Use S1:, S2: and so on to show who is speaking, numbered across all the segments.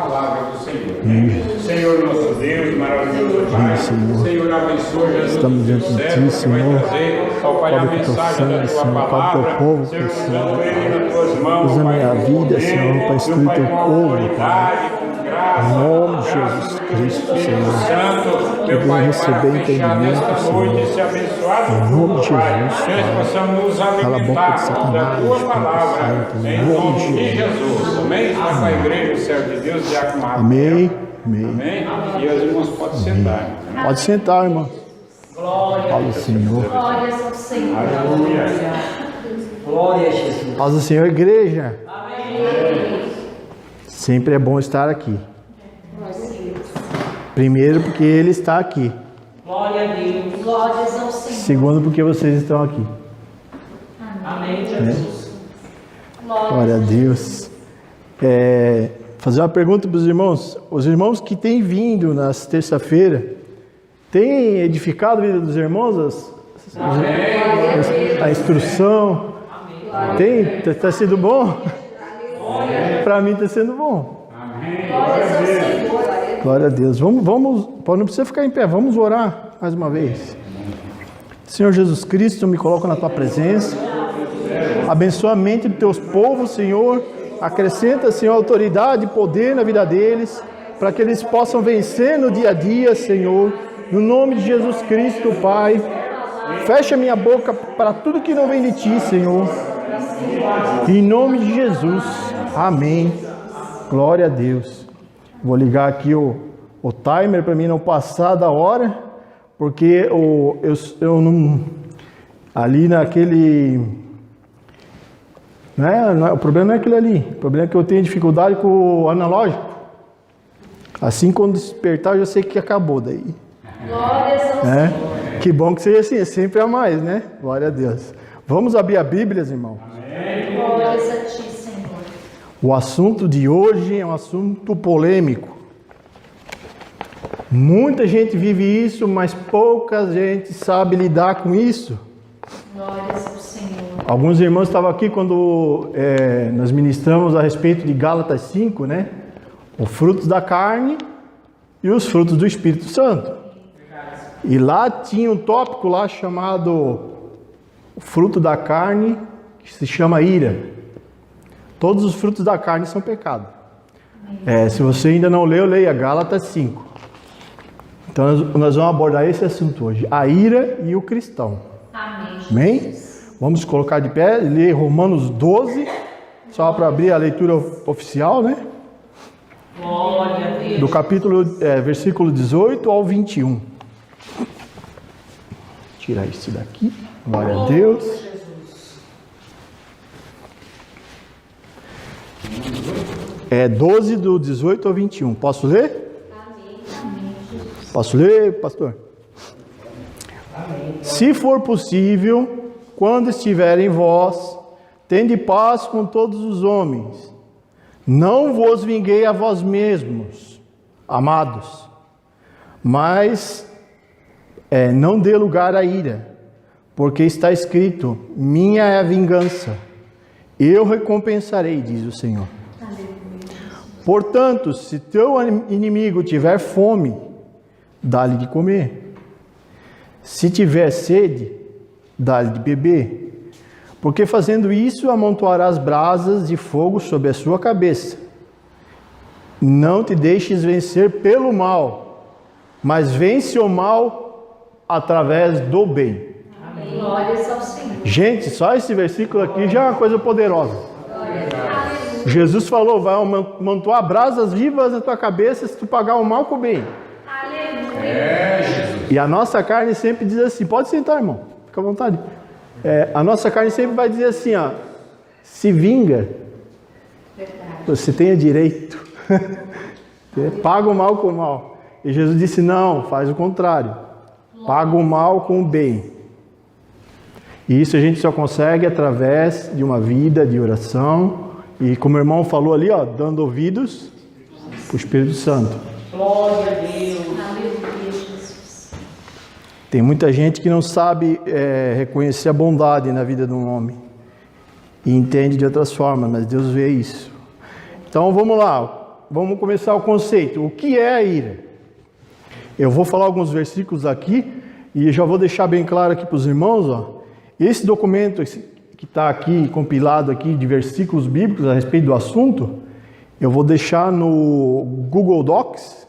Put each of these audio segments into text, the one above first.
S1: palavra do Senhor. Senhor nosso Deus, maravilhoso Pai, Senhor abençoa Jesus.
S2: Estamos diante de Ti, Senhor.
S1: Pai, a mensagem da Tua palavra.
S2: Povo,
S1: Senhor,
S2: Senhor.
S1: ele nas Tuas mãos,
S2: Usa a
S1: Pai.
S2: minha vida, Senhor, para instruir Teu povo, Pai. Em nome de Jesus Cristo, Senhor. Que venha receber entendimento, Senhor. Em nome de Jesus, Pai. Cala a boca de Satanás, em nome de Jesus.
S1: Amém? Vai para a igreja, o céu de Deus, Diácono Rafael.
S2: Amém. Amém.
S1: Amém? E os irmãos podem sentar.
S2: Pode sentar, irmão. Fala, Senhor.
S3: Glórias ao Senhor.
S1: Aleluia.
S4: Glória a Jesus.
S2: Paz do Senhor, igreja.
S3: Amém.
S2: Sempre é bom estar aqui. Primeiro, porque Ele está aqui.
S4: Glória a Deus.
S3: Glórias ao Senhor.
S2: Segundo, porque vocês estão aqui.
S4: Amém, Jesus.
S2: Glória a Deus. Fazer uma pergunta para os irmãos. Os irmãos que têm vindo nas terça-feira, têm edificado a vida dos irmãos? A instrução? Tem? Está sendo bom? Para mim está sendo bom. Glória a Deus. Vamos, não precisa ficar em pé, vamos orar mais uma vez. Senhor Jesus Cristo, me coloco na Tua presença. Abençoa a mente dos Teus povos, Senhor. Acrescenta, Senhor, autoridade e poder na vida deles, para que eles possam vencer no dia a dia, Senhor. No nome de Jesus Cristo, Pai. Fecha minha boca para tudo que não vem de Ti, Senhor. Em nome de Jesus. Amém. Glória a Deus. Vou ligar aqui o timer para mim não passar da hora, porque eu não... Ali naquele... o problema não é aquele ali. O problema é que eu tenho dificuldade com o analógico. Assim, quando despertar, eu já sei que acabou daí.
S3: Glórias ao Senhor.
S2: Que bom que seja assim, é sempre a mais, né? Glória a Deus. Vamos abrir a Bíblia, irmãos.
S3: Glórias a Ti, Senhor.
S2: O assunto de hoje é um assunto polêmico. Muita gente vive isso, mas pouca gente sabe lidar com isso.
S3: Glórias ao Senhor.
S2: Alguns irmãos estavam aqui quando nós ministramos a respeito de Gálatas 5, né? Os frutos da carne e os frutos do Espírito Santo. E lá tinha um tópico lá chamado o fruto da carne, que se chama ira. Todos os frutos da carne são pecado. Se você ainda não leu, leia Gálatas 5. Então nós vamos abordar esse assunto hoje. A ira e o cristão.
S3: Amém.
S2: Amém? Vamos colocar de pé e ler Romanos 12, só para abrir a leitura oficial, né?
S4: Glória a Deus.
S2: Do capítulo, versículo 18 ao 21. Tirar isso daqui. Glória a Deus. É 12 do 18 ao 21. Posso ler?
S3: Amém.
S2: Posso ler, pastor? Se for possível, quando estiver em vós, tende paz com todos os homens. Não vos vinguei a vós mesmos, amados, mas não dê lugar à ira, porque está escrito: minha é a vingança, eu recompensarei, diz o Senhor. Portanto, se teu inimigo tiver fome, dá-lhe de comer. Se tiver sede, dá-lhe de beber. Porque fazendo isso, amontoarás brasas de fogo sobre a sua cabeça. Não te deixes vencer pelo mal, mas vence o mal através do bem.
S3: Amém. Glórias ao Senhor.
S2: Gente, só esse versículo aqui já é uma coisa poderosa. Jesus falou: vai amontoar brasas vivas na tua cabeça se tu pagar o mal com o bem.
S3: Aleluia.
S2: E a nossa carne sempre diz assim, pode sentar, irmão, fica à vontade. A nossa carne sempre vai dizer assim, ó, se vinga, você tem o direito, paga o mal com o mal. E Jesus disse, não, faz o contrário, paga o mal com o bem. E isso a gente só consegue através de uma vida de oração, e como o irmão falou ali, ó, dando ouvidos para o Espírito Santo.
S4: Glória a Deus.
S3: Aleluia, Jesus.
S2: Tem muita gente que não sabe reconhecer a bondade na vida de um homem e entende de outras formas, mas Deus vê isso. Então vamos lá, vamos começar o conceito. O que é a ira? Eu vou falar alguns versículos aqui e já vou deixar bem claro aqui para os irmãos, ó. Esse documento que está aqui, compilado aqui de versículos bíblicos a respeito do assunto, eu vou deixar no Google Docs.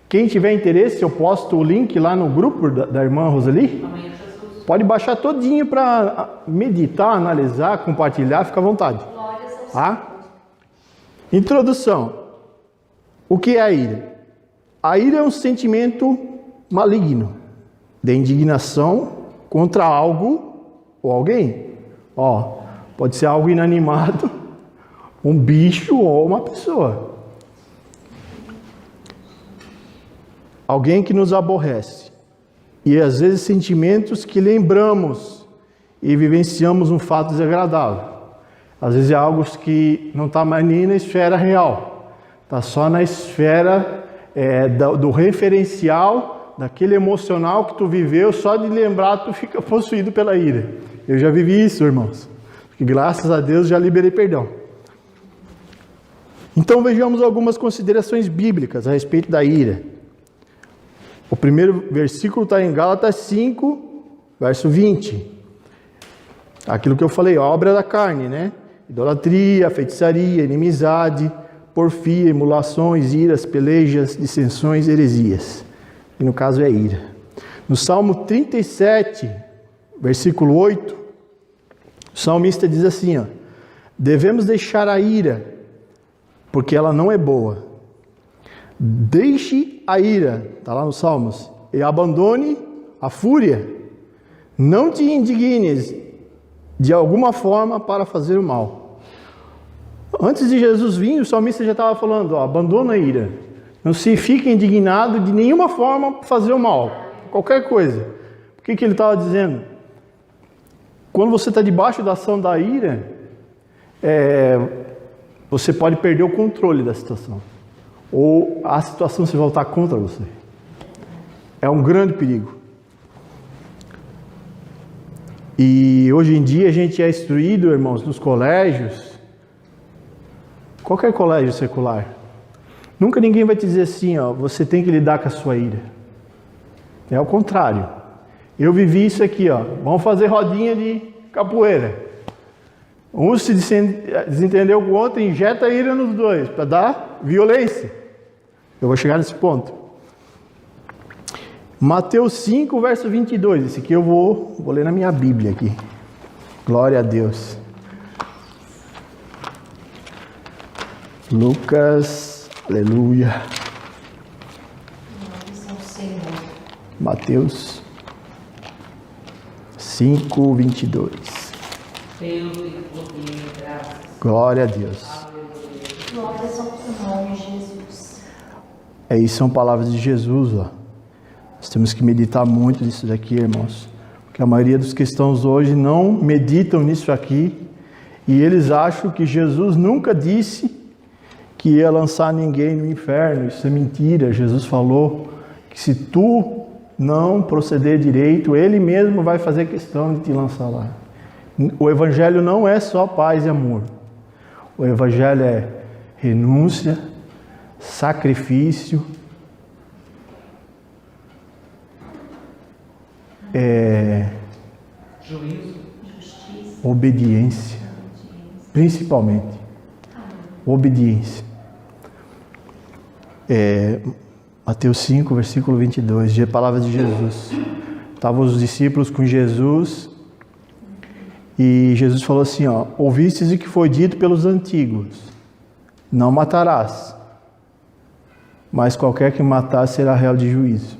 S2: Quem tiver interesse, eu posto o link lá no grupo da irmã Roseli.
S4: Amém, Jesus.
S2: Pode baixar todinho para meditar, analisar, compartilhar, fica à vontade.
S3: Glórias ao Senhor.
S2: Tá? Introdução. O que é a ira? A ira é um sentimento maligno, de indignação contra algo ou alguém. Ó, pode ser algo inanimado, um bicho ou uma pessoa. Alguém que nos aborrece. E às vezes sentimentos que lembramos e vivenciamos um fato desagradável. Às vezes é algo que não está mais nem na esfera real. Está só na esfera do referencial, daquele emocional que tu viveu, só de lembrar tu fica possuído pela ira. Eu já vivi isso, irmãos. Porque graças a Deus já liberei perdão. Então vejamos algumas considerações bíblicas a respeito da ira. O primeiro versículo está em Gálatas 5, verso 20. Aquilo que eu falei, a obra da carne, né? Idolatria, feitiçaria, inimizade, porfia, emulações, iras, pelejas, dissensões, heresias. E no caso é ira. No Salmo 37, versículo 8, o salmista diz assim, ó: devemos deixar a ira, porque ela não é boa. Deixe a ira, está lá nos Salmos, e abandone a fúria. Não te indignes de alguma forma para fazer o mal. Antes de Jesus vir, o salmista já estava falando, ó, abandona a ira. Não se fique indignado de nenhuma forma para fazer o mal. Qualquer coisa. O que ele estava dizendo? Quando você está debaixo da ação da ira, você pode perder o controle da situação. Ou a situação se voltar contra você. É um grande perigo. E hoje em dia a gente é instruído, irmãos, nos colégios, qualquer colégio secular, nunca ninguém vai te dizer assim, ó, você tem que lidar com a sua ira. É o contrário. Eu vivi isso aqui, ó. Vamos fazer rodinha de capoeira. Um se desentendeu com o outro, injeta a ira nos dois, para dar violência. Eu vou chegar nesse ponto. Mateus 5, verso 22. Esse aqui eu vou ler na minha Bíblia aqui. Glória a Deus. Lucas, aleluia.
S3: Glórias ao Senhor.
S2: Mateus 5, 22.
S4: Deus te glorifique, graças.
S2: Glória a Deus.
S3: Glórias ao teu nome, Jesus.
S2: Isso são palavras de Jesus, ó. Nós temos que meditar muito nisso daqui, irmãos. Porque a maioria dos cristãos hoje não meditam nisso aqui. E eles acham que Jesus nunca disse que ia lançar ninguém no inferno. Isso é mentira. Jesus falou que se tu não proceder direito, Ele mesmo vai fazer questão de te lançar lá. O Evangelho não é só paz e amor. O Evangelho é renúncia, sacrifício,
S4: Juízo.
S2: obediência, principalmente. Obediência. Mateus 5, versículo 22, de palavras de Jesus. Estavam os discípulos com Jesus e Jesus falou assim, ó: ouvistes o que foi dito pelos antigos, não matarás, mas qualquer que matar será réu de juízo.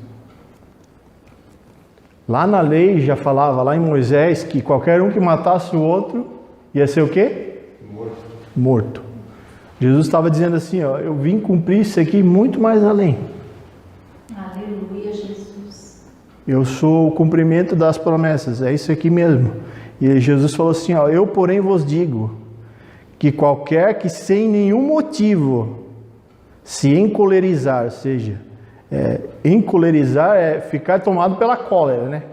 S2: Lá na lei já falava, lá em Moisés, que qualquer um que matasse o outro ia ser o quê? Morto. Jesus estava dizendo assim, ó: eu vim cumprir isso aqui muito mais além.
S3: Aleluia, Jesus.
S2: Eu sou o cumprimento das promessas, é isso aqui mesmo. E Jesus falou assim, ó: eu porém vos digo, que qualquer que sem nenhum motivo se encolerizar, ou seja, encolerizar é ficar tomado pela cólera, né?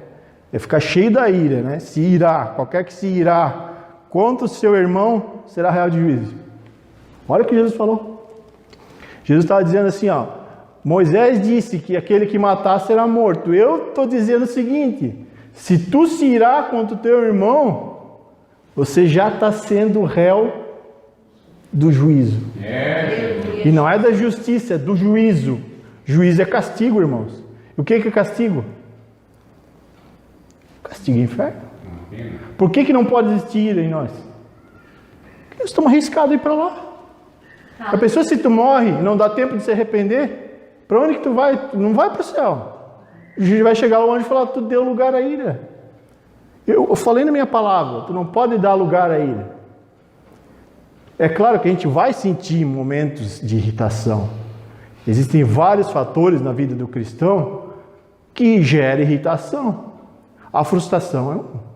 S2: É ficar cheio da ira, né? Se irar, qualquer que se irar contra o seu irmão será réu de juízo. Olha o que Jesus falou. Jesus estava dizendo assim, ó, Moisés disse que aquele que matar será morto. Eu estou dizendo o seguinte, se tu se irá contra o teu irmão, você já está sendo réu do juízo. E não é da justiça, é do juízo. Juízo é castigo, irmãos. E o que é castigo? Castigo é inferno. Por que não pode existir em nós? Porque nós estamos arriscados a ir para lá. A pessoa, se tu morre, não dá tempo de se arrepender, para onde que tu vai? Tu não vai para o céu. O juiz vai chegar longe e falar, tu deu lugar à ira. Eu falei na minha palavra, tu não pode dar lugar à ira. É claro que a gente vai sentir momentos de irritação. Existem vários fatores na vida do cristão que geram irritação. A frustração é um.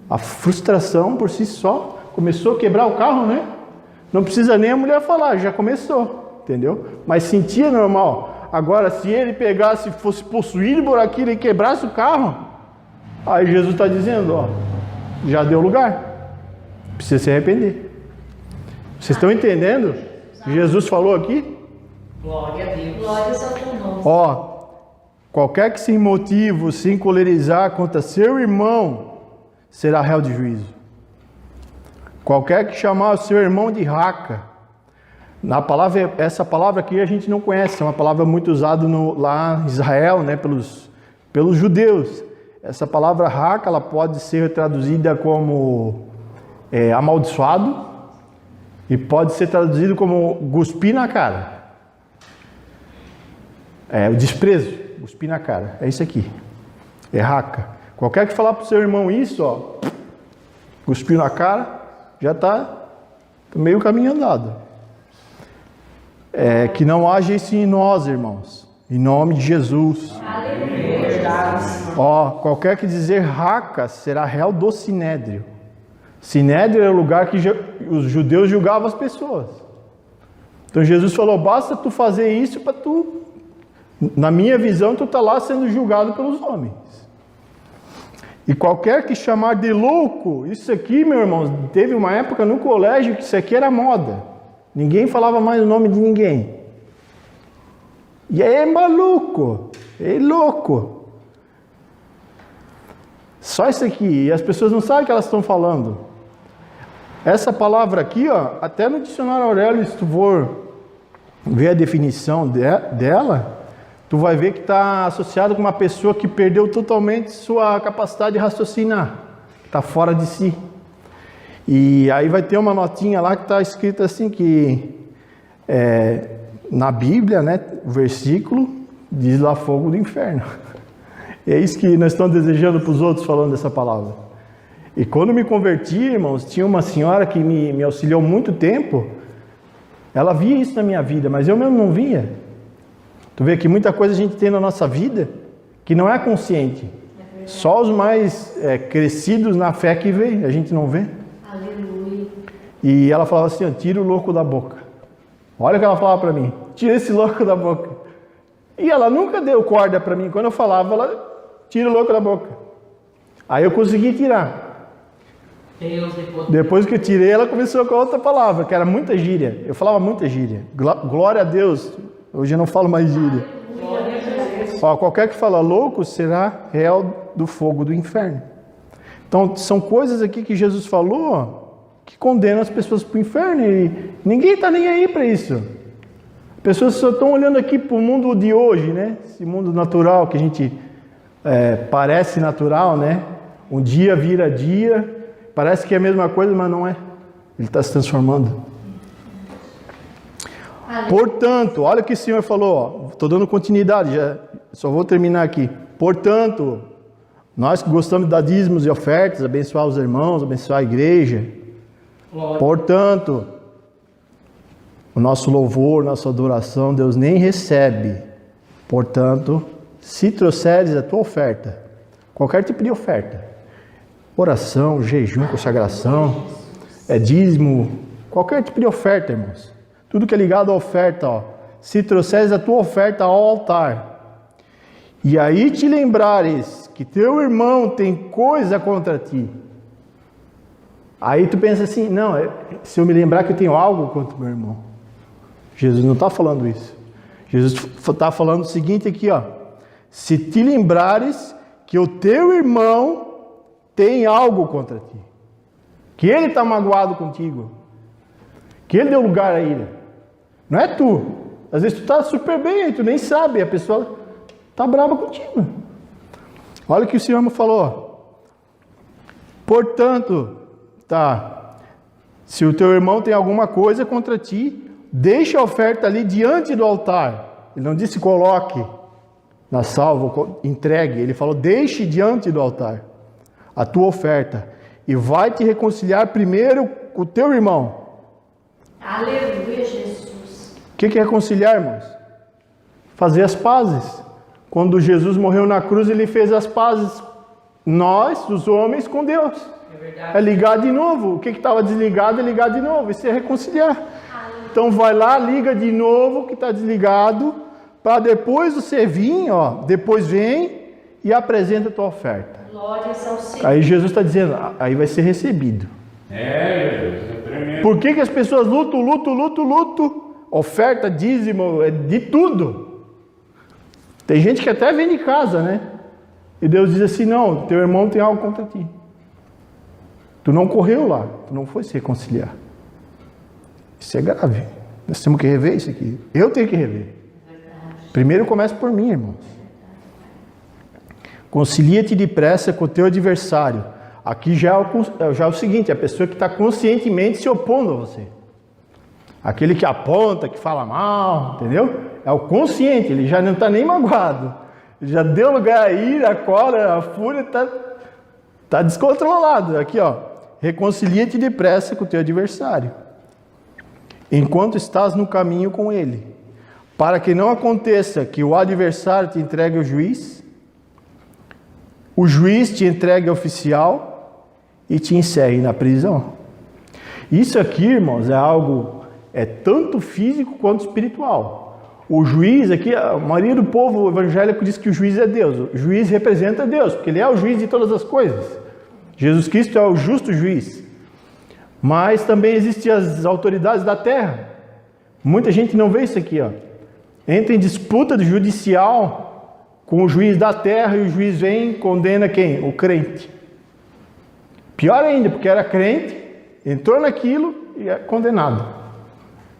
S2: A frustração por si só começou a quebrar o carro, né? Não precisa nem a mulher falar, já começou, entendeu? Mas sentia normal. Agora, se ele pegasse, fosse possuído por aquilo e quebrasse o carro, aí Jesus está dizendo, ó, já deu lugar. Precisa se arrepender. Vocês estão entendendo? Jesus falou aqui?
S4: Glória a Deus.
S3: Glória ao teu nome.
S2: Ó, qualquer que sem motivo se encolerizar contra seu irmão será réu de juízo. Qualquer que chamar o seu irmão de raca, na palavra, essa palavra aqui a gente não conhece, é uma palavra muito usada lá em Israel, né, pelos judeus. Essa palavra raca, ela pode ser traduzida como amaldiçoado e pode ser traduzido como cuspir na cara. O desprezo, cuspir na cara, é isso aqui, é raca. Qualquer que falar para o seu irmão isso, ó, cuspir na cara, já está meio caminho andado. Que não haja isso em nós, irmãos, em nome de Jesus. Ó, qualquer que dizer raca será réu do sinédrio. Sinédrio é o lugar que os judeus julgavam as pessoas. Então Jesus falou, basta tu fazer isso para tu, na minha visão, tu está lá sendo julgado pelos homens. E qualquer que chamar de louco, isso aqui, meu irmão, teve uma época no colégio que isso aqui era moda. Ninguém falava mais o nome de ninguém. E é maluco, é louco. Só isso aqui, e as pessoas não sabem o que elas estão falando. Essa palavra aqui, ó, até no dicionário Aurélio, se tu for ver a definição dela, tu vai ver que está associado com uma pessoa que perdeu totalmente sua capacidade de raciocinar, está fora de si. E aí vai ter uma notinha lá que está escrito assim que na Bíblia, né, o versículo diz lá fogo do inferno. E é isso que nós estamos desejando para os outros falando dessa palavra. E quando me converti, irmãos, tinha uma senhora que me auxiliou muito tempo, ela via isso na minha vida, mas eu mesmo não via. Tu vê que muita coisa a gente tem na nossa vida que não é consciente. Só os mais crescidos na fé que vê, a gente não vê.
S3: Aleluia.
S2: E ela falava assim, ó, tira o louco da boca. Olha o que ela falava para mim, tira esse louco da boca. E ela nunca deu corda para mim, quando eu falava, ela tira o louco da boca. Aí eu consegui tirar. Depois que eu tirei, ela começou com a outra palavra, que era muita gíria. Eu falava muita gíria. Glória a Deus. Hoje eu não falo mais gíria. Ó, qualquer que fala louco será réu do fogo do inferno. Então, são coisas aqui que Jesus falou, ó, que condenam as pessoas para o inferno. E ninguém está nem aí para isso. As pessoas só estão olhando aqui para o mundo de hoje, né? Esse mundo natural que a gente parece natural, né? Um dia vira dia. Parece que é a mesma coisa, mas não é. Ele está se transformando. Portanto, olha o que o Senhor falou. Estou dando continuidade, só vou terminar aqui. Portanto, nós que gostamos de dar dízimos e ofertas, abençoar os irmãos, abençoar a igreja. Portanto, o nosso louvor, nossa adoração, Deus nem recebe. Portanto, se trouxeres a tua oferta, qualquer tipo de oferta, oração, jejum, consagração, dízimo, qualquer tipo de oferta, irmãos. Tudo que é ligado à oferta, ó. Se trouxeres a tua oferta ao altar, e aí te lembrares que teu irmão tem coisa contra ti, aí tu pensa assim, não, se eu me lembrar que eu tenho algo contra o meu irmão, Jesus não está falando isso. Jesus está falando o seguinte aqui, ó. Se te lembrares que o teu irmão tem algo contra ti, que ele está magoado contigo, que ele deu lugar a ira, não é tu. Às vezes tu está super bem aí, tu nem sabe, a pessoa está brava contigo. Olha o que o Senhor me falou. Portanto, se o teu irmão tem alguma coisa contra ti, deixa a oferta ali diante do altar. Ele não disse coloque na salva, entregue. Ele falou deixe diante do altar a tua oferta e vai te reconciliar primeiro com o teu irmão.
S3: Aleluia, Jesus.
S2: O que é reconciliar, irmãos? Fazer as pazes. Quando Jesus morreu na cruz, ele fez as pazes, nós, os homens, com Deus. É ligar de novo. O que estava desligado é ligar de novo. Isso é reconciliar. Então vai lá, liga de novo o que está desligado, para depois você vir, depois vem e apresenta a tua oferta.
S3: Glórias ao Senhor.
S2: Aí Jesus está dizendo, aí vai ser recebido.
S1: Jesus, é tremendo.
S2: Por que as pessoas lutam? Oferta, dízimo, de tudo. Tem gente que até vem de casa, né? E Deus diz assim, não, teu irmão tem algo contra ti. Tu não correu lá, tu não foi se reconciliar. Isso é grave. Nós temos que rever isso aqui. Eu tenho que rever. Primeiro começa por mim, irmãos. Concilia-te depressa com o teu adversário. Aqui já é o seguinte, a pessoa que está conscientemente se opondo a você. Aquele que aponta, que fala mal, entendeu? É o consciente, ele já não está nem magoado. Ele já deu lugar à ira, a cólera, a fúria, está descontrolado. Aqui, reconcilia-te depressa com o teu adversário, enquanto estás no caminho com ele, para que não aconteça que o adversário te entregue ao juiz, o juiz te entregue ao oficial e te encerre na prisão. Isso aqui, irmãos, é tanto físico quanto espiritual. O juiz aqui, a maioria do povo evangélico diz que o juiz é Deus. O juiz representa Deus, porque ele é o juiz de todas as coisas. Jesus Cristo é o justo juiz. Mas também existem as autoridades da terra. Muita gente não vê isso aqui, Entra em disputa judicial com o juiz da terra e o juiz vem e condena quem? O crente. Pior ainda, porque era crente, entrou naquilo e é condenado.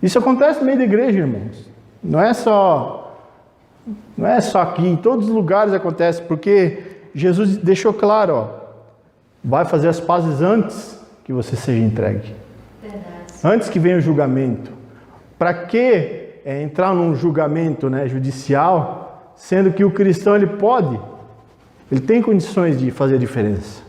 S2: Isso acontece no meio da igreja, irmãos. Não é só aqui, em todos os lugares acontece, porque Jesus deixou claro, vai fazer as pazes antes que você seja entregue.
S3: Verdade.
S2: Antes que venha o julgamento. Para que entrar num julgamento, judicial, sendo que o cristão ele tem condições de fazer a diferença.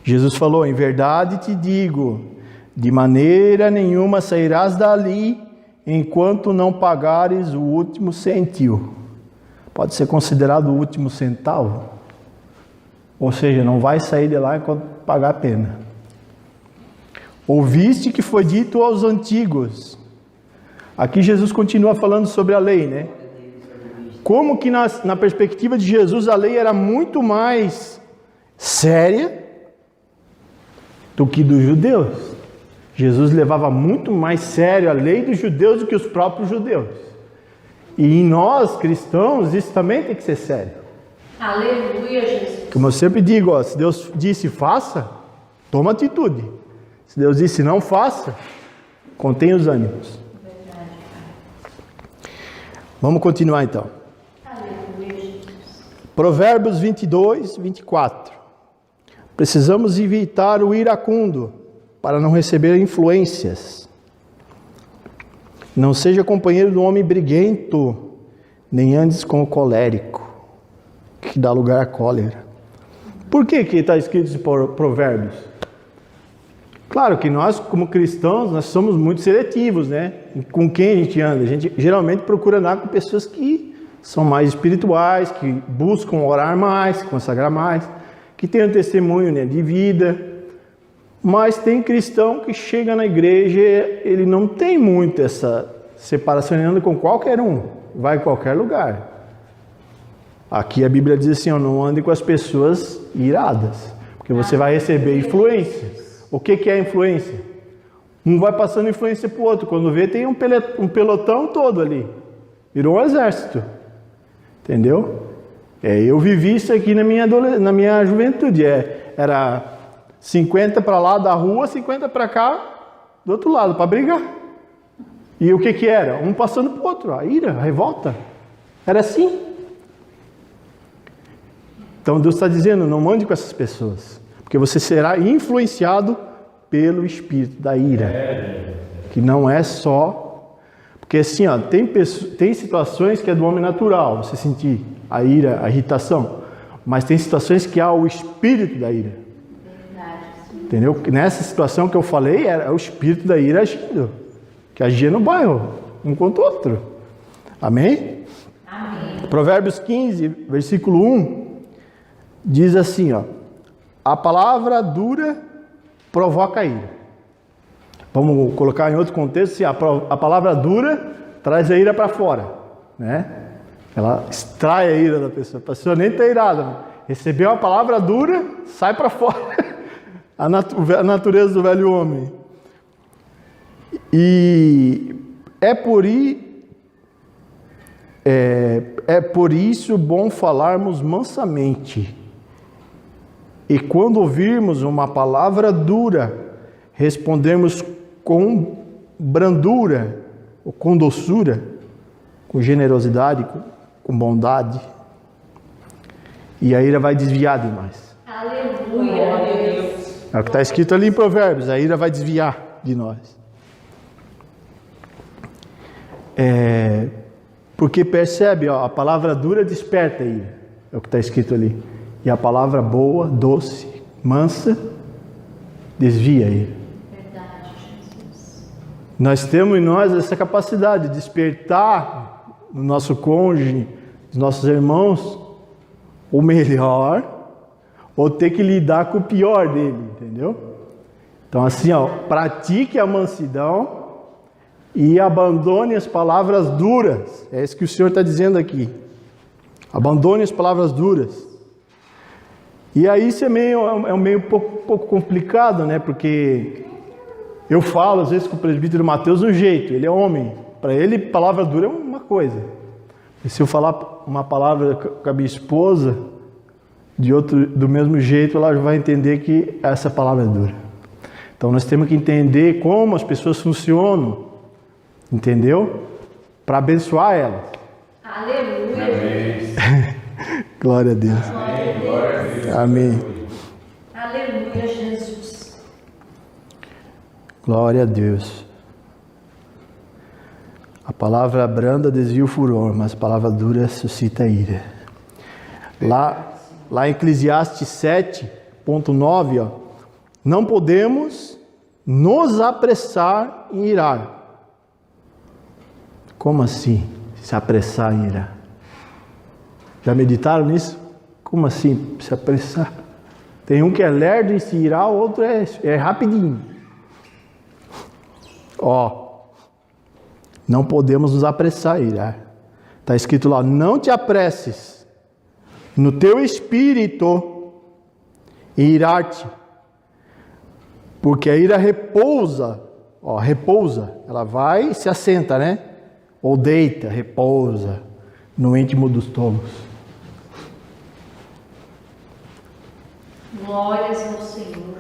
S2: Jesus falou, em verdade te digo, de maneira nenhuma sairás dali enquanto não pagares o último centil. Pode ser considerado o último centavo. Ou seja, não vai sair de lá enquanto pagar a pena. Ouviste que foi dito aos antigos. Aqui Jesus continua falando sobre a lei, né? Como que na perspectiva de Jesus a lei era muito mais séria do que dos judeus. Jesus levava muito mais sério a lei dos judeus do que os próprios judeus. E em nós, cristãos, isso também tem que ser sério.
S3: Aleluia, Jesus.
S2: Como eu sempre digo, se Deus disse faça, toma atitude. Se Deus disse não faça, contenha os ânimos.
S3: Verdade.
S2: Vamos continuar então.
S3: Aleluia, Jesus.
S2: Provérbios 22, 24. Precisamos evitar o iracundo, para não receber influências. Não seja companheiro do homem briguento, nem andes com o colérico, que dá lugar à cólera. Por que está escrito esse provérbios? Claro que nós, como cristãos, nós somos muito seletivos, né? Com quem a gente anda. A gente geralmente procura andar com pessoas que são mais espirituais, que buscam orar mais, consagrar mais, que têm um testemunho, de vida. Mas tem cristão que chega na igreja, ele não tem muito essa separação, ele anda com qualquer um, vai em qualquer lugar. Aqui a Bíblia diz assim, não ande com as pessoas iradas, porque você vai receber influência. O que é influência? Um vai passando influência para o outro. Quando vê, tem um pelotão todo ali. Virou um exército. Entendeu? Eu vivi isso aqui na minha juventude. Era 50 para lá da rua, 50 para cá, do outro lado, para brigar. E o que era? Um passando para o outro. A ira, a revolta. Era assim. Então Deus está dizendo, não mande com essas pessoas. Porque você será influenciado pelo espírito da ira. Que não é só... Porque assim, ó, tem situações que é do homem natural, você sentir a ira, a irritação. Mas tem situações que há o espírito da ira. Entendeu? Nessa situação que eu falei, era o espírito da ira agindo. Que agia no bairro, um contra o outro. Amém?
S4: Amém.
S2: Provérbios 15, versículo 1, diz assim, ó. A palavra dura provoca a ira. Vamos colocar em outro contexto, assim, a palavra dura traz a ira para fora, né? Ela extrai a ira da pessoa. A pessoa nem está irada. Recebeu a palavra dura, sai para fora. A natureza do velho homem. E é por isso bom falarmos mansamente. E quando ouvirmos uma palavra dura, respondermos com brandura, ou com doçura, com generosidade, com bondade. E a ira vai desviar demais.
S4: Aleluia.
S2: É o que está escrito ali em Provérbios, a ira vai desviar de nós. Porque percebe, ó, a palavra dura desperta a ira, é o que está escrito ali. E a palavra boa, doce, mansa, desvia a ira.
S3: Verdade, Jesus.
S2: Nós temos em nós essa capacidade de despertar no nosso cônjuge, nos nossos irmãos, o melhor, ou ter que lidar com o pior dele, entendeu? Então assim, ó, pratique a mansidão e abandone as palavras duras. É isso que o Senhor está dizendo aqui. Abandone as palavras duras. E aí isso é meio pouco complicado, né? Porque eu falo às vezes com o presbítero Mateus um jeito, ele é homem. Para ele, palavra dura é uma coisa. E se eu falar uma palavra com a minha esposa, do mesmo jeito, ela vai entender que essa palavra é dura. Então nós temos que entender como as pessoas funcionam, entendeu? Para abençoar elas.
S4: Aleluia.
S1: Amém.
S2: Glória a Deus.
S1: Amém. Glória a Deus.
S2: Amém.
S3: Aleluia, Jesus.
S2: Glória a Deus. A palavra branda desvia o furor, mas a palavra dura suscita ira. Lá em Eclesiastes 7.9, ó, não podemos nos apressar em irar. Como assim? Se apressar em irar? Já meditaram nisso? Como assim se apressar? Tem um que é lerdo em se irar, o outro é rapidinho. Ó, não podemos nos apressar a irar. Está escrito lá, não te apresses no teu espírito em irar-te, porque a ira repousa, ó, repousa, ela vai e se assenta, né? Ou deita, repousa no íntimo dos tolos.
S3: Glórias ao Senhor.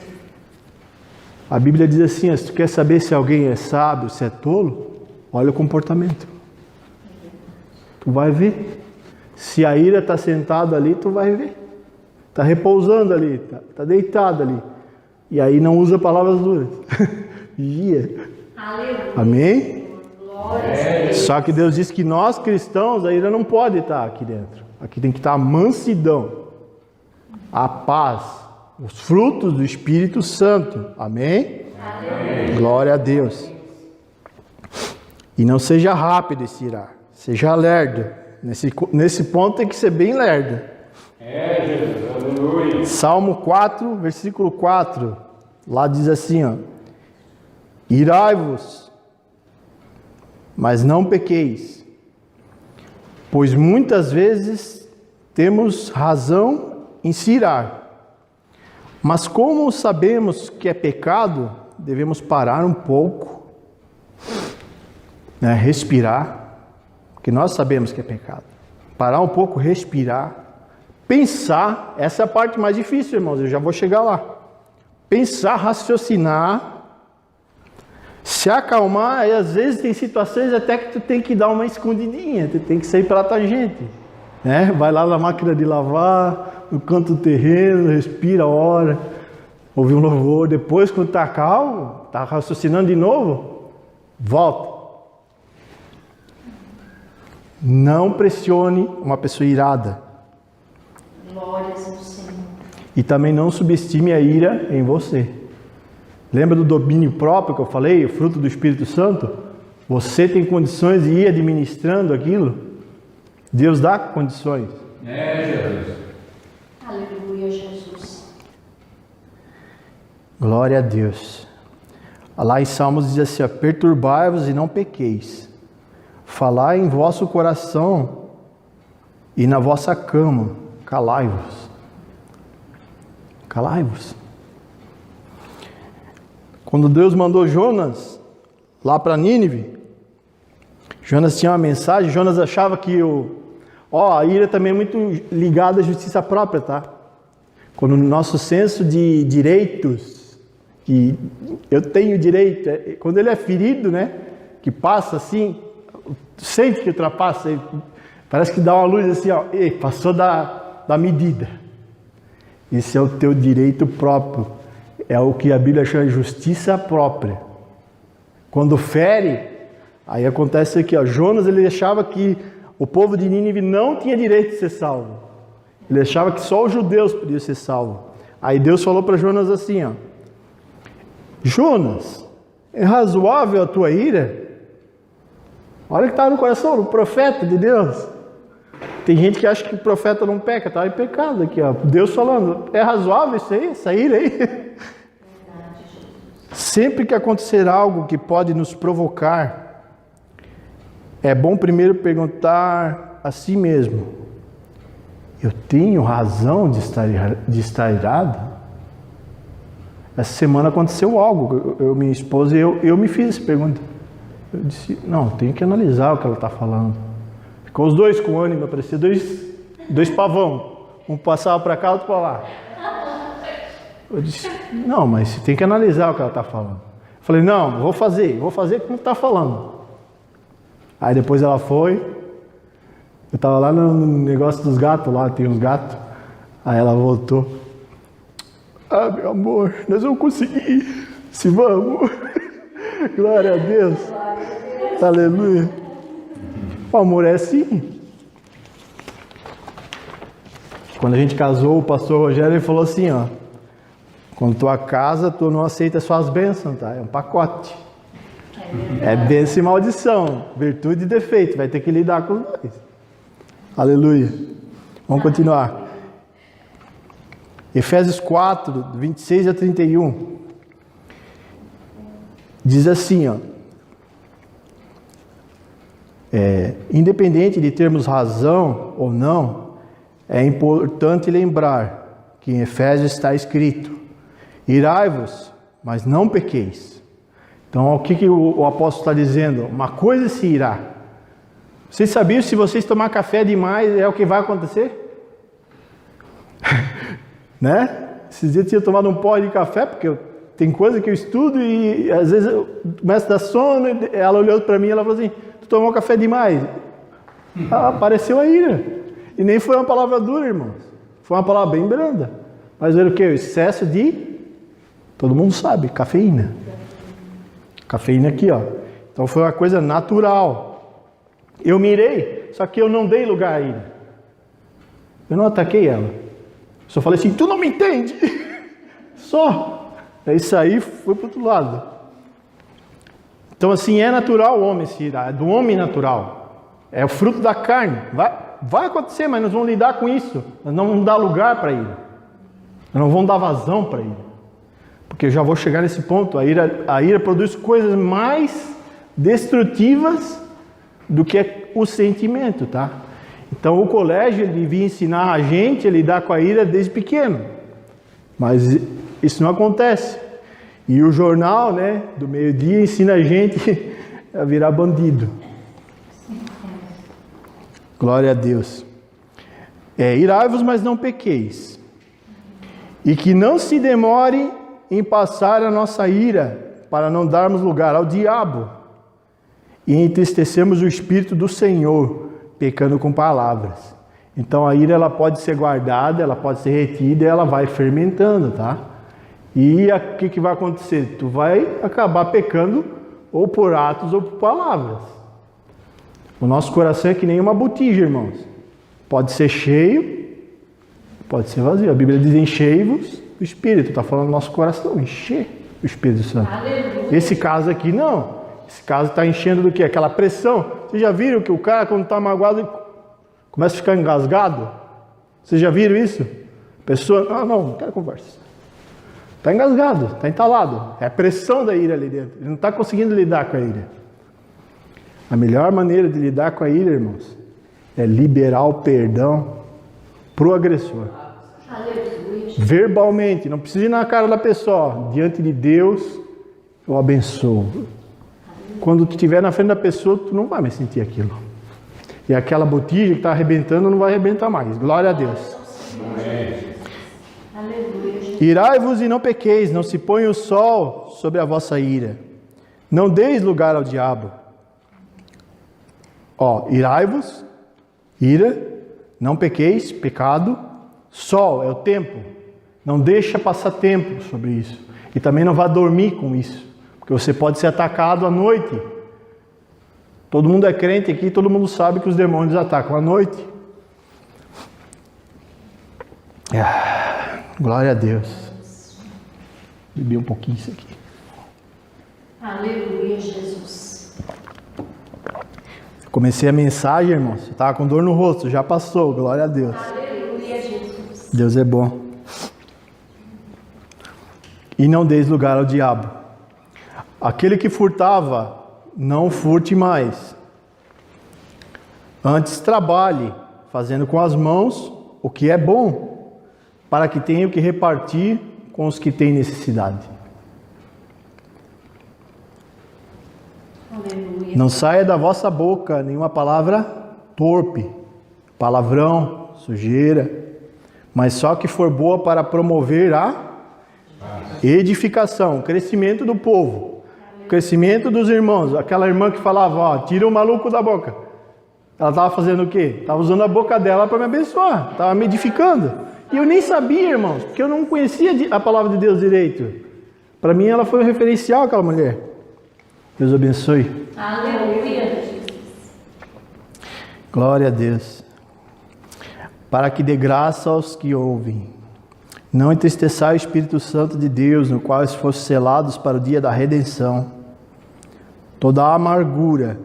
S2: A Bíblia diz assim, se tu quer saber se alguém é sábio, se é tolo, olha o comportamento. Tu vai ver. Se a ira está sentada ali, tu vai ver. Está repousando ali, está deitado ali. E aí não usa palavras duras. Vigia.
S3: Aleluia.
S2: Amém?
S3: Glórias a Deus.
S2: Só que Deus diz que nós cristãos, a ira não pode estar aqui dentro. Aqui tem que estar a mansidão, a paz, os frutos do Espírito Santo. Amém?
S3: Aleluia.
S2: Glória a Deus. E não seja rápido esse irar, seja lerdo. Nesse ponto tem que ser bem lerdo.
S1: Jesus, aleluia.
S2: Salmo 4, versículo 4. Lá diz assim, ó. Irai-vos, mas não pequeis, pois muitas vezes temos razão em se irar. Mas como sabemos que é pecado, devemos parar um pouco, né, respirar, que nós sabemos que é pecado. Parar um pouco, respirar, pensar, essa é a parte mais difícil, irmãos, eu já vou chegar lá. Pensar, raciocinar, se acalmar, e às vezes tem situações até que tu tem que dar uma escondidinha, tu tem que sair pela tangente, né? Vai lá na máquina de lavar, no canto do terreno, respira, ora, ouve um louvor, depois quando tá calmo, tá raciocinando de novo, volta. Não pressione uma pessoa irada.
S3: Glórias ao Senhor.
S2: E também não subestime a ira em você. Lembra do domínio próprio que eu falei, o fruto do Espírito Santo? Você tem condições de ir administrando aquilo? Deus dá condições.
S1: Jesus.
S3: Aleluia, Jesus.
S2: Glória a Deus. Lá em Salmos diz assim, ó, perturbai-vos e não pequeis. Falai em vosso coração e na vossa cama, calai-vos. Calai-vos. Quando Deus mandou Jonas lá para Nínive, Jonas tinha uma mensagem, Jonas achava que a ira também é muito ligada à justiça própria, tá? Quando o nosso senso de direitos, que eu tenho direito, quando ele é ferido, né? Que passa assim, sente que ultrapassa, parece que dá uma luz assim, ó, passou da medida. Esse é o teu direito próprio. É o que a Bíblia chama de justiça própria. Quando fere, aí acontece aqui, ó, Jonas ele achava que o povo de Nínive não tinha direito de ser salvo. Ele achava que só os judeus podiam ser salvos. Aí Deus falou para Jonas assim, ó, Jonas, é razoável a tua ira? Olha o que está no coração do profeta de Deus. Tem gente que acha que o profeta não peca, está em pecado aqui, ó. Deus falando, é razoável isso aí, essa ira aí? Sempre que acontecer algo que pode nos provocar, é bom primeiro perguntar a si mesmo, eu tenho razão de estar irado? Essa semana aconteceu algo, minha esposa e eu me fiz essa pergunta. Eu disse, não, tenho que analisar o que ela está falando. Ficou os dois com ânimo, parecia dois pavão. Um passava para cá, outro para lá. Eu disse, não, mas você tem que analisar o que ela está falando. Eu falei, não, vou fazer como está falando. Aí depois ela foi, eu estava lá no negócio dos gatos, lá tem uns gatos. Aí ela voltou. Ah, meu amor, nós vamos conseguir. Se vamos. Glória a Deus. Aleluia. O amor é assim. Quando a gente casou, o pastor Rogério ele falou assim, ó, quando tua casa, tu não aceita suas bênçãos, tá? É um pacote. É bênção e maldição, virtude e defeito, vai ter que lidar com os dois. Aleluia. Vamos continuar. Efésios 4, 26 a 31. Diz assim, ó. Independente de termos razão ou não, é importante lembrar que em Efésios está escrito, irai-vos, mas não pequeis. Então, o que o apóstolo está dizendo? Uma coisa é se irá. Vocês sabiam se vocês tomar café demais é o que vai acontecer? Né? Esses dias eu tinha tomado um pó de café, porque tem coisa que eu estudo e às vezes eu começo a dar sono, ela olhou para mim e ela falou assim, tu tomou café demais? Apareceu a ira. E nem foi uma palavra dura, irmãos. Foi uma palavra bem branda. Mas era o que? O excesso de... Todo mundo sabe, cafeína. Cafeína aqui, ó. Então foi uma coisa natural. Eu mirei, só que eu não dei lugar a ira. Eu não ataquei ela. Só falei assim, tu não me entende. Só. Aí saí, fui para o outro lado. Então assim, é natural o homem se irar. É do homem natural. É o fruto da carne. Vai acontecer, mas nós vamos lidar com isso. Nós não vamos dar lugar para ira. Nós não vamos dar vazão para ira. Porque eu já vou chegar nesse ponto. A ira produz coisas mais destrutivas do que o sentimento, tá? Então o colégio devia ensinar a gente a lidar com a ira desde pequeno. Mas isso não acontece. E o jornal, né, do meio-dia ensina a gente a virar bandido. Glória a Deus. Irai-vos, mas não pequeis. E que não se demore em passar a nossa ira, para não darmos lugar ao diabo e entristecemos o Espírito do Senhor, pecando com palavras. Então a ira ela pode ser guardada, ela pode ser retida e ela vai fermentando, tá? E o que vai acontecer? Tu vai acabar pecando ou por atos ou por palavras. O nosso coração é que nem uma botija, irmãos. Pode ser cheio, pode ser vazio. A Bíblia diz: enchei-vos do Espírito. Está falando do nosso coração, encher o Espírito Santo.
S4: Aleluia.
S2: Esse caso aqui não. Esse caso está enchendo do quê? Aquela pressão. Vocês já viram que o cara, quando está magoado, começa a ficar engasgado? Vocês já viram isso? A pessoa, não quero conversa. Está engasgado, está entalado. É a pressão da ira ali dentro. Ele não está conseguindo lidar com a ira. A melhor maneira de lidar com a ira, irmãos, é liberar o perdão para o agressor.
S4: Aleluia.
S2: Verbalmente, não precisa ir na cara da pessoa. Diante de Deus, eu abençoo. Quando tu estiver na frente da pessoa, tu não vai mais sentir aquilo. E aquela botija que está arrebentando não vai arrebentar mais. Glória a Deus.
S4: Aleluia.
S2: Irai-vos e não pequeis, não se ponha o sol sobre a vossa ira. Não deis lugar ao diabo. Irai-vos, ira, não pequeis, pecado. Sol é o tempo. Não deixa passar tempo sobre isso. E também não vá dormir com isso. Porque você pode ser atacado à noite. Todo mundo é crente aqui, todo mundo sabe que os demônios atacam à noite. Glória a Deus. Bebi um pouquinho isso aqui.
S4: Aleluia, Jesus.
S2: Comecei a mensagem, irmãos. Eu estava com dor no rosto, já passou. Glória a Deus.
S4: Aleluia, Jesus.
S2: Deus é bom. E não deis lugar ao diabo. Aquele que furtava, não furte mais. Antes trabalhe, fazendo com as mãos o que é bom, para que tenha o que repartir com os que têm necessidade.
S4: Aleluia.
S2: Não saia da vossa boca nenhuma palavra torpe, palavrão, sujeira, mas só que for boa para promover a edificação, o crescimento do povo, o crescimento dos irmãos. Aquela irmã que falava, tira o maluco da boca. Ela estava fazendo o quê? Estava usando a boca dela para me abençoar, estava me edificando. E eu nem sabia, irmãos, porque eu não conhecia a palavra de Deus direito. Para mim ela foi um referencial, aquela mulher. Deus abençoe.
S4: Aleluia.
S2: Glória a Deus. Para que dê graça aos que ouvem. Não entristeçai o Espírito Santo de Deus, no qual fossem selados para o dia da redenção. Toda a amargura.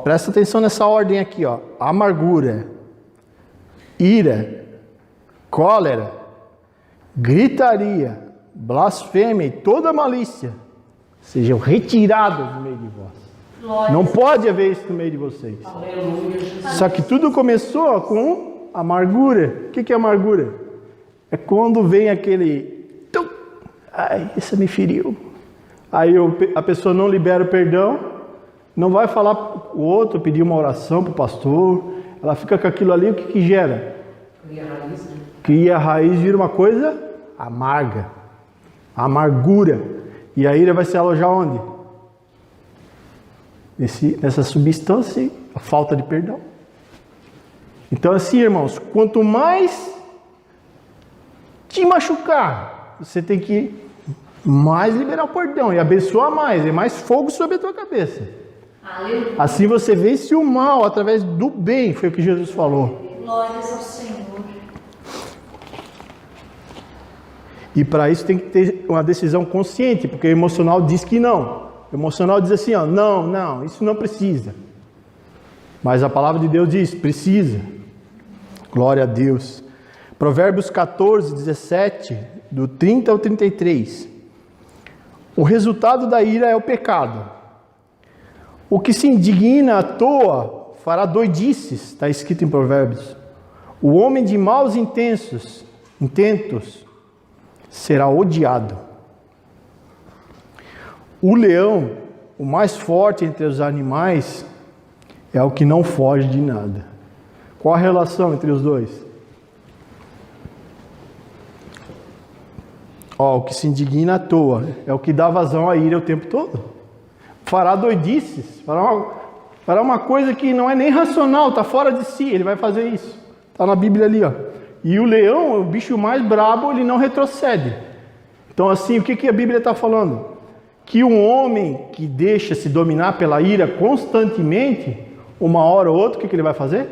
S2: Presta atenção nessa ordem aqui. Amargura, ira, cólera, gritaria, blasfêmia e toda malícia sejam retiradas do meio de vós.
S4: Glória.
S2: Não pode haver isso no meio de vocês. Só que tudo começou com amargura. O que é amargura? É quando vem aquele... Ai, isso me feriu. Aí a pessoa não libera o perdão, não vai falar para o outro, pedir uma oração para o pastor. Ela fica com aquilo ali, o que gera? Cria a raiz, vira uma coisa amarga. Amargura. E a ira vai se alojar onde? Nessa substância, a falta de perdão. Então assim, irmãos, quanto mais te machucar, você tem que mais liberar o perdão e abençoar mais, é mais fogo sobre a tua cabeça.
S4: Aleluia.
S2: Assim você vence o mal através do bem, foi o que Jesus falou.
S4: Glórias ao Senhor.
S2: E para isso tem que ter uma decisão consciente, porque o emocional diz que não. O emocional diz assim, não, isso não precisa. Mas a palavra de Deus diz, precisa. Glória a Deus. Provérbios 14, 17, do 30 ao 33. O resultado da ira é o pecado. O que se indigna à toa fará doidices, está escrito em Provérbios. O homem de maus intentos será odiado. o leão, o mais forte entre os animais, é o que não foge de nada. Qual a relação entre os dois? O que se indigna à toa é o que dá vazão à ira o tempo todo. Fará doidices, fará uma coisa que não é nem racional, está fora de si, ele vai fazer isso. Está na Bíblia ali, ó. E o leão, o bicho mais brabo, ele não retrocede. Então assim, o que a Bíblia está falando? Que um homem que deixa se dominar pela ira constantemente, uma hora ou outra, o que ele vai fazer?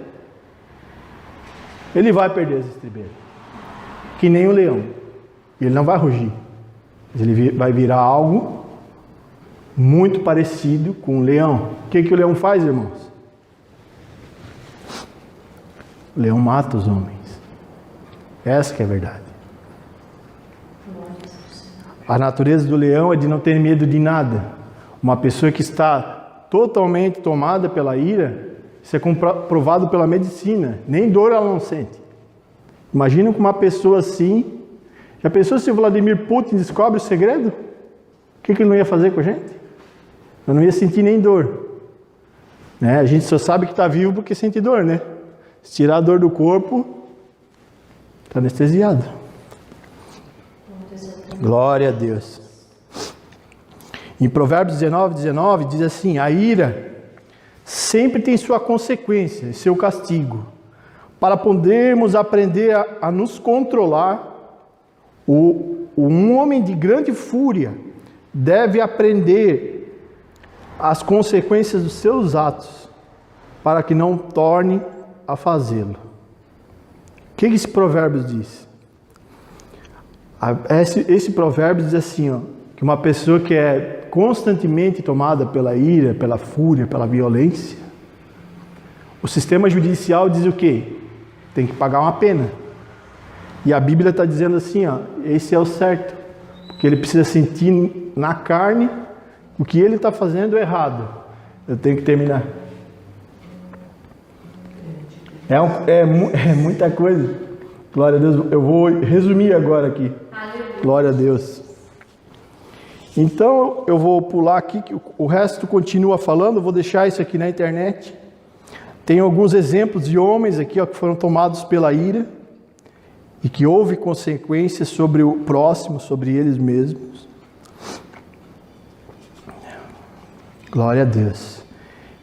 S2: Ele vai perder as estribeiras. Que nem o leão. Ele não vai rugir. Mas ele vai virar algo muito parecido com o leão. O que o leão faz, irmãos? O leão mata os homens. Essa que é a verdade. A natureza do leão é de não ter medo de nada. Uma pessoa que está totalmente tomada pela ira, isso é comprovado pela medicina. Nem dor ela não sente. Imagina com uma pessoa assim. Já pensou se o Vladimir Putin descobre o segredo? O que ele não ia fazer com a gente? Eu não ia sentir nem dor. Né? A gente só sabe que está vivo porque sente dor, né? Se tirar a dor do corpo, está anestesiado. Glória a Deus. Em Provérbios 19 diz assim: a ira sempre tem sua consequência, seu castigo. Para podermos aprender a nos controlar, um homem de grande fúria deve aprender as consequências dos seus atos, para que não torne a fazê-lo. O que esse provérbio diz? Esse provérbio diz assim, ó, que uma pessoa que é constantemente tomada pela ira, pela fúria, pela violência, o sistema judicial diz o quê? Tem que pagar uma pena. E a Bíblia está dizendo assim, ó, esse é o certo, porque ele precisa sentir na carne o que ele está fazendo errado. Eu tenho que terminar. É muita coisa. Glória a Deus. Eu vou resumir agora aqui. Glória a Deus. Então eu vou pular aqui, que o resto continua falando. Eu vou deixar isso aqui na internet. Tem alguns exemplos de homens aqui, ó, que foram tomados pela ira e que houve consequências sobre o próximo, sobre eles mesmos. Glória a Deus.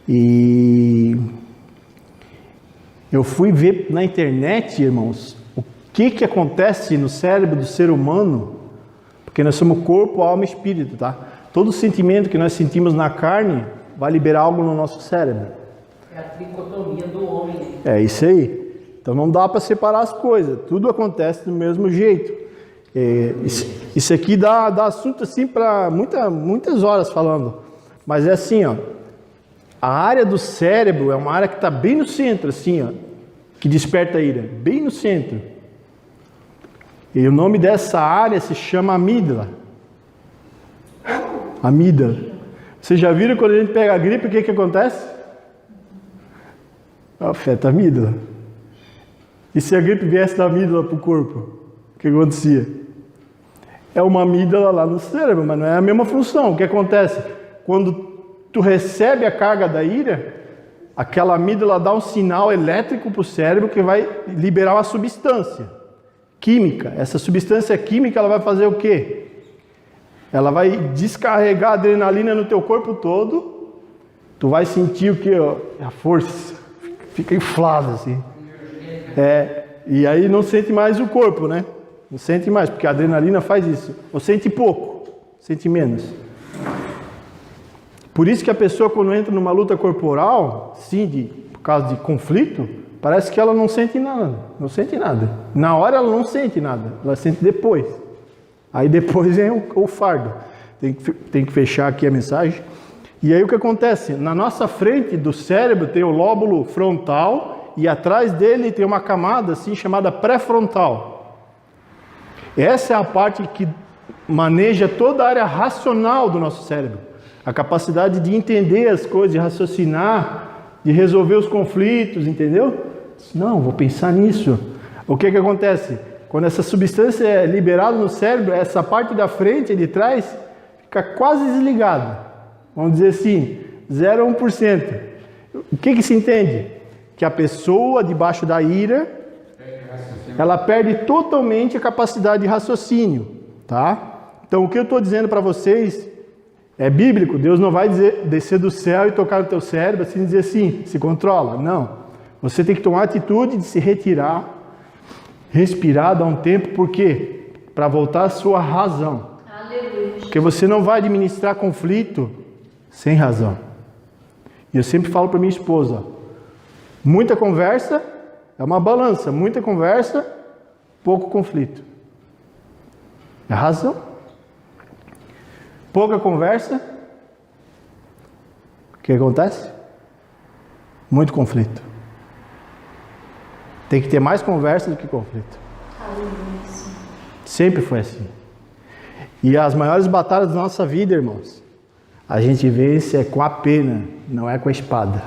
S2: E eu fui ver na internet, irmãos, o que acontece no cérebro do ser humano, porque nós somos corpo, alma e espírito, tá? Todo sentimento que nós sentimos na carne vai liberar algo no nosso cérebro.
S5: É a tricotomia do homem.
S2: É isso aí. Então não dá para separar as coisas, tudo acontece do mesmo jeito. Isso aqui dá assunto assim para muitas horas falando, mas é assim, ó, a área do cérebro é uma área que está bem no centro, assim, ó, que desperta a ira, bem no centro. E o nome dessa área se chama amígdala. Amígdala. Vocês já viram quando a gente pega a gripe, o que acontece? Afeta a amígdala. E se a gripe viesse da amígdala para o corpo, o que acontecia? É uma amígdala lá no cérebro, mas não é a mesma função. O que acontece? Quando tu recebe a carga da ira, aquela amígdala dá um sinal elétrico para o cérebro que vai liberar uma substância química. Essa substância química, ela vai fazer o quê? Ela vai descarregar a adrenalina no teu corpo todo. Tu vai sentir o quê? A força. Fica inflado assim. E aí não sente mais o corpo, né? Não sente mais, porque a adrenalina faz isso. Ou sente pouco, sente menos. Por isso que a pessoa, quando entra numa luta corporal, sim, por causa de conflito, parece que ela não sente nada. Não sente nada. Na hora ela não sente nada, ela sente depois. Aí depois é o fardo. Tem que fechar aqui a mensagem. E aí o que acontece? Na nossa frente do cérebro tem o lóbulo frontal e atrás dele tem uma camada assim chamada pré-frontal. Essa é a parte que maneja toda a área racional do nosso cérebro. A capacidade de entender as coisas, de raciocinar, de resolver os conflitos, entendeu? Não, vou pensar nisso. O que acontece? Quando essa substância é liberada no cérebro, essa parte da frente, de trás, fica quase desligado. Vamos dizer assim, 0 a 1%. O que se entende? Que a pessoa debaixo da ira, ela perde totalmente a capacidade de raciocínio, tá? Então o que eu estou dizendo para vocês é bíblico. Deus não vai descer do céu e tocar no teu cérebro assim, dizer assim, se controla. Não. Você tem que tomar a atitude de se retirar, respirar, dar um tempo. Por quê? Para voltar à sua razão.
S4: Aleluia.
S2: Porque você não vai administrar conflito sem razão. E eu sempre falo para minha esposa, muita conversa é uma balança, muita conversa, pouco conflito. É razão. Pouca conversa, o que acontece? Muito conflito. Tem que ter mais conversa do que conflito. Sempre foi assim. E as maiores batalhas da nossa vida, irmãos, a gente vence com a pena, não é com a espada.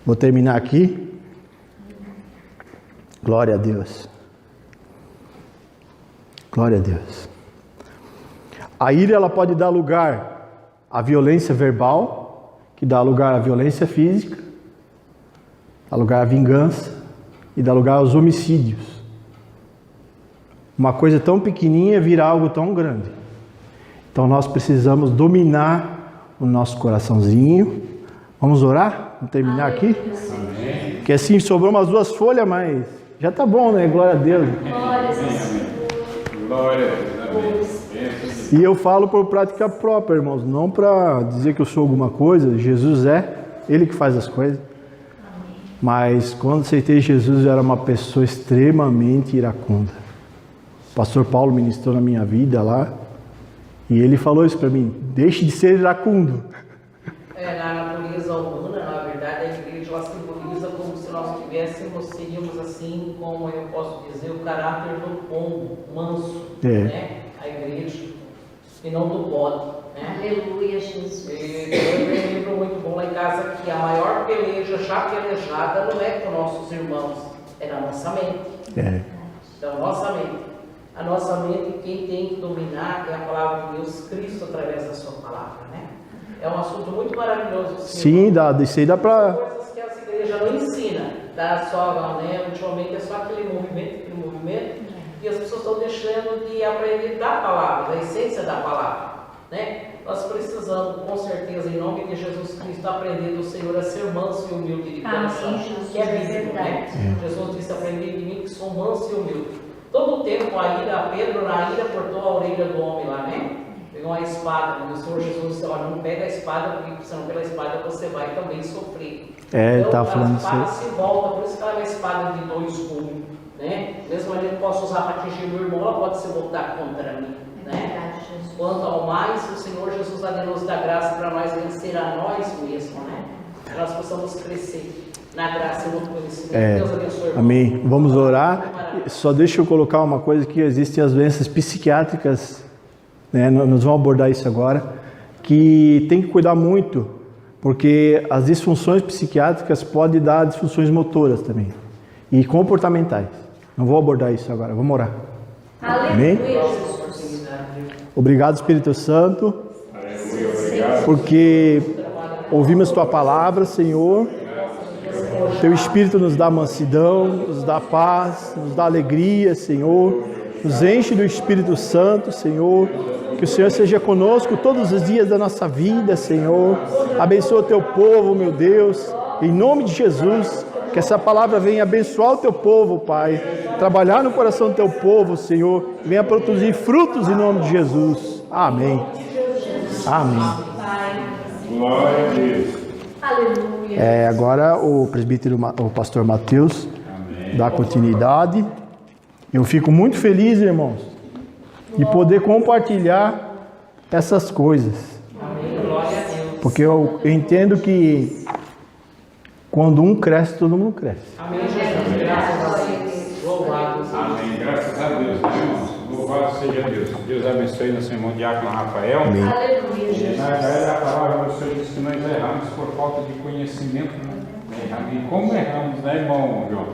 S2: Vou terminar aqui. Glória a Deus. Glória a Deus. A ira, ela pode dar lugar à violência verbal, que dá lugar à violência física, dá lugar à vingança e dá lugar aos homicídios. Uma coisa tão pequenininha vira algo tão grande. Então nós precisamos dominar o nosso coraçãozinho. Vamos orar? Vamos terminar aqui?
S1: Amém.
S2: Porque assim sobrou umas 2 folhas, mas já tá bom, né? Glória a Deus.
S4: Glória a Deus.
S1: Glória a Deus. Amém.
S2: E eu falo por prática própria, irmãos, não para dizer que eu sou alguma coisa. Jesus é, Ele que faz as coisas. Mas quando aceitei Jesus, eu era uma pessoa extremamente iracunda. O pastor Paulo ministrou na minha vida lá, e ele falou isso para mim: deixe de ser iracundo.
S5: Na natureza humana, na verdade, a igreja ela simboliza como se nós seríamos assim, como eu posso dizer, o caráter do pombo, manso, né? A igreja, e não do bode, né?
S4: Aleluia, Jesus.
S5: Eu lembro muito bom lá em casa que a maior peleja já pelejada não é com nossos irmãos, é na nossa mente. Então, nossa mente. A nossa mente, quem tem que dominar é a palavra de Deus, Cristo, através da sua palavra, né? É um assunto muito maravilhoso.
S2: Sim, isso aí dá para...
S5: Coisas que as igrejas não ensinam, dá só, né? Ultimamente é só aquele movimento, e as pessoas estão deixando de aprender da palavra, da essência da palavra, né? Nós precisamos, com certeza, em nome de Jesus Cristo, aprender do Senhor a ser manso e humilde de coração,
S4: Amém, Jesus,
S5: que é bíblico, né? Jesus disse: aprender de mim que sou manso e humilde. Todo o tempo Pedro na ira cortou a orelha do homem lá, né? Pegou uma espada, e o Senhor Jesus disse: olha, não pega a espada, porque senão pela espada você vai também sofrer.
S2: Ele
S5: então,
S2: tá falando
S5: a espada
S2: isso.
S5: se volta, por isso que ela é uma espada de 2 gumes, né? Mesmo maneira que eu posso usar para atingir meu irmão, ela pode se voltar contra mim, né? Quanto ao mais, o Senhor Jesus nos dá graça para nós vencer a nós mesmos, né? Para nós possamos crescer na graça e no conhecimento. Deus abençoe.
S2: Amém. Vamos orar. Só deixa eu colocar uma coisa, que existem as doenças psiquiátricas, né? Nós vamos abordar isso agora, que tem que cuidar muito, porque as disfunções psiquiátricas podem dar disfunções motoras também e comportamentais. Não vou abordar isso agora, vamos orar. Amém? Obrigado, Espírito Santo, porque ouvimos Tua palavra, Senhor. Teu Espírito nos dá mansidão, nos dá paz, nos dá alegria, Senhor. Nos enche do Espírito Santo, Senhor. Que o Senhor seja conosco todos os dias da nossa vida, Senhor. Abençoa o Teu povo, meu Deus. Em nome de Jesus, que essa palavra venha abençoar o Teu povo, Pai. Trabalhar no coração do Teu povo, Senhor. Venha produzir frutos em nome de Jesus. Amém. Amém.
S1: Glória a Deus.
S4: Aleluia.
S2: Agora o presbítero, o pastor Mateus, dá continuidade. Eu fico muito feliz, irmãos, de poder compartilhar essas coisas. Porque eu entendo que quando um cresce, todo mundo cresce.
S5: Amém, Jesus. Graças a Deus. Louvado seja.
S1: Amém. Graças a Deus, né, irmãos? Louvado seja Deus. Deus abençoe nosso irmão Diácono Rafael.
S2: Amém.
S4: Aleluia, Jesus.
S1: Na verdade, a palavra do Senhor diz que nós erramos por falta de conhecimento, né? E como erramos, né, irmão João?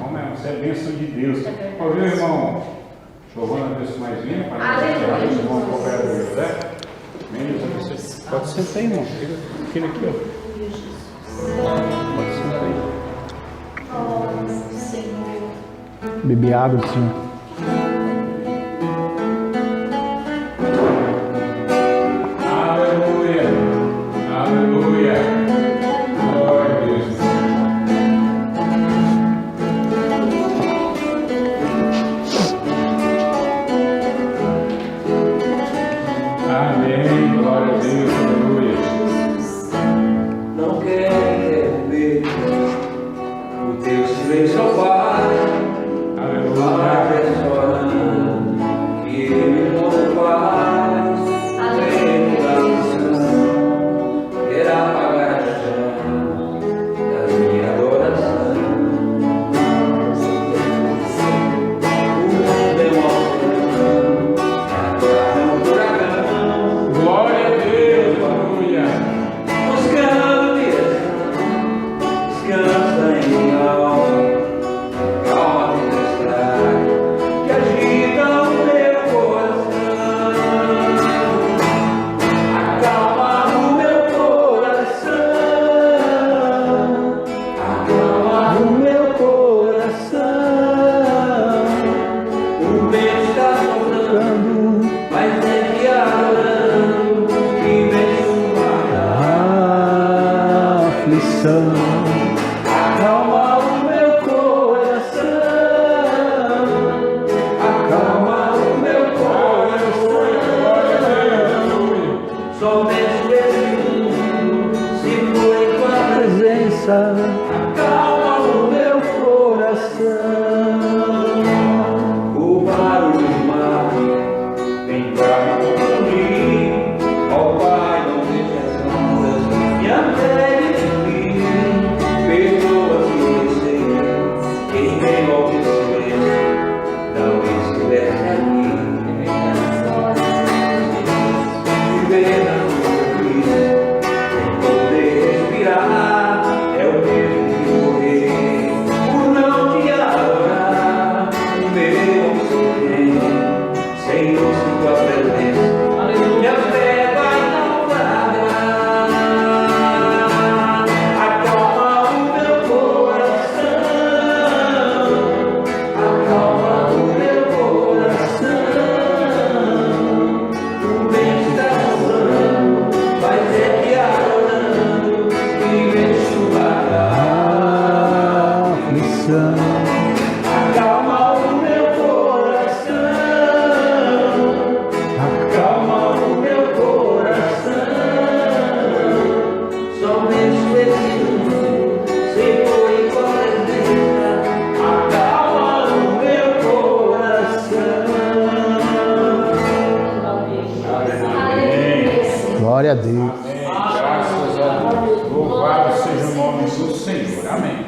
S1: Como erramos? Isso é bênção de Deus. Ouviu, irmão? Louvando a Deus mais bem, para nós, irmão cooperador, né? Você pode sentar aí, irmão. Fica aqui, ó. Pode sentar aí.
S2: Beber água, Senhor.
S1: Aleluia. Aleluia. Glória a Deus. Amém. Glória a Deus. Aleluia.
S6: Não quero interromper o teu silêncio, ó Pai.
S1: Aleluia.
S6: Que me paz, dentro da missão, quero apagar a chama da minha adoração. O mundo é um oceano, é um furacão.
S1: Glória a Deus. Aleluia.
S6: Buscando direção, descansa em minha alma, calma a tempestade que agita o meu coração. Acalma o meu coração, acalma
S2: No meu coração,
S6: o vento está soprando, mas é que adorando que vem chuva.
S2: aflição.
S6: Acalma o meu coração, acalma o meu coração. Somente esse mundo se foi com a
S2: Presença,
S6: acalma o meu
S2: coração.
S6: o barulho do mar vem pra me confundir. Ó Pai, não deixe as ondas me apeguem de mim. Perdoa se eu sei que em meio ao teu silêncio não estivesse aqui. Viver na tua vida, sem poder respirar, é o mesmo que morrer por não te adorar. Meu sofrimento, Senhor, sem tua presença, minha fé vai naufragar. Acalma o meu coração, acalma o meu coração. O vento está soprando, mas é que adorando que vem chuva.
S2: Aflição.
S6: Acalma o meu coração, acalma o meu coração. Somente esse mundo se foi com a presença. Acalma o meu coração.
S2: Glória a Deus.
S1: Amém. Graças a Deus. Louvado seja o nome do Senhor. Amém.